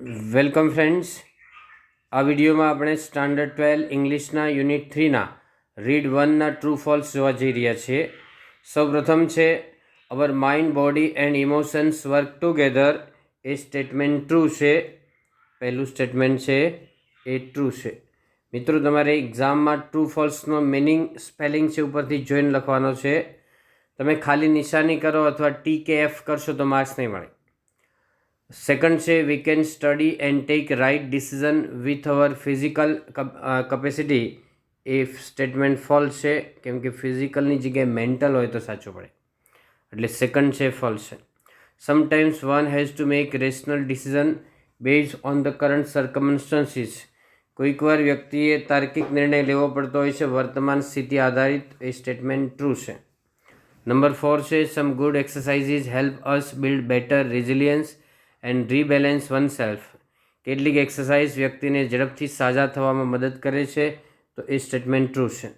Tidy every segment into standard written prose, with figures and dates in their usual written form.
Welcome friends. આ વિડીયોમાં આપણે સ્ટાન્ડર્ડ 12 ઇંગ્લિશના યુનિટ 3ના રીડ 1ના ટ્રુ ફોલ્સ જોવા જઈ રહ્યા છીએ. સૌપ્રથમ છે our mind body and emotions work together. એ સ્ટેટમેન્ટ ટ્રુ છે. પહેલું સ્ટેટમેન્ટ છે એ ટ્રુ છે. મિત્રો, તમારે એક્ઝામમાં ટ્રુ ફોલ્સનો મિનિંગ સ્પેલિંગ છે ઉપરથી જોઈને લખવાનો છે. તમે ખાલી નિશાની કરો અથવા ટી કે એફ કરશો તો માર્ક્સ નહીં મળે. સેકન્ડ છે we can study and take right decision with our physical capacity. એ સ્ટેટમેન્ટ ફોલ્સ છે, કેમ કે ફિઝિકલની જગ્યાએ મેન્ટલ હોય તો સાચું પડે, એટલે સેકન્ડ છે ફોલ્સ છે. Sometimes one has to make rational decision based on the current circumstances. કોઈકવાર વ્યક્તિએ તાર્કિક નિર્ણય લેવો પડતો હોય છે વર્તમાન સ્થિતિ આધારિત. એ સ્ટેટમેન્ટ ટ્રુ છે. નંબર 4 છે some good exercises help us build better resilience and rebalance oneself. કેટલીક એક્સરસાઇઝ વ્યક્તિને ઝડપથી સાજા થવામાં મદદ કરે છે, તો એ સ્ટેટમેન્ટ ટ્રુ છે.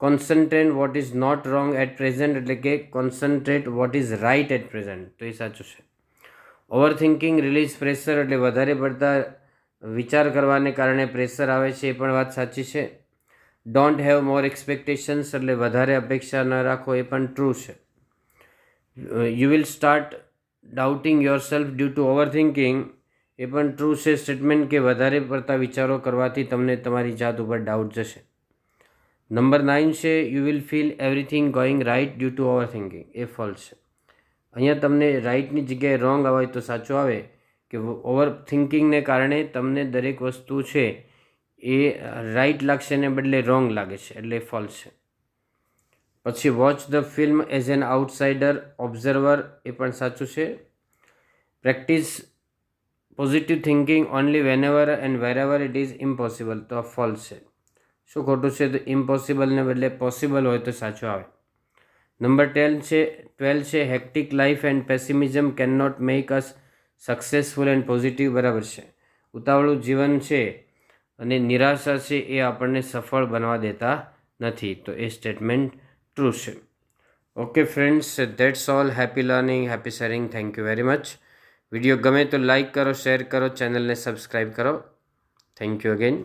Concentrate what is not wrong at present, એટલે કે concentrate what is right at present, તો એ સાચું છે. ઓવર થિંકિંગ રિલીઝ પ્રેશર, એટલે વધારે પડતા વિચાર કરવાને કારણે પ્રેશર આવે છે, એ પણ વાત સાચી છે. ડોન્ટ હેવ મોર એક્સપેક્ટેશન્સ, એટલે વધારે અપેક્ષા ન રાખો, એ પણ ટ્રુ છે. You will start doubting yourself due to overthinking. એ પણ ટ્રુ છે સ્ટેટમેન્ટ, કે વધારે પડતા વિચારો કરવાથી તમને તમારી જાત ઉપર ડાઉટ જશે. નંબર 9 છે you will feel everything going right due to overthinking. એ ફોલ્સ છે. અહીંયા તમને રાઇટની જગ્યાએ રોંગ આવે તો સાચું આવે, કે ઓવર થિંકિંગને કારણે તમને દરેક વસ્તુ છે એ રાઇટ લાગશે ને બદલે રોંગ લાગે છે, એટલે ફોલ્સ છે. પછી watch the film as an outsider observer. એ પણ સાચું છે. Practise positive thinking only whenever and wherever it is impossible. તો આ ફોલ્સ છે. શું ખોટું છે? તો ઇમ્પોસિબલને બદલે પોસિબલ હોય તો સાચું આવે. નંબર 12 છે hectic life and pessimism can not make us successful and positive. બરાબર છે. ઉતાવળું જીવન છે અને નિરાશા છે એ આપણને સફળ બનવા દેતા નથી, તો એ સ્ટેટમેન્ટ ટ્રુ છે. Okay friends, that's all. Happy learning, happy sharing. Thank you very much. Video ગમે તો લાઈક કરો, શેર કરો, ચેનલને સબસ્ક્રાઈબ કરો. Thank you again.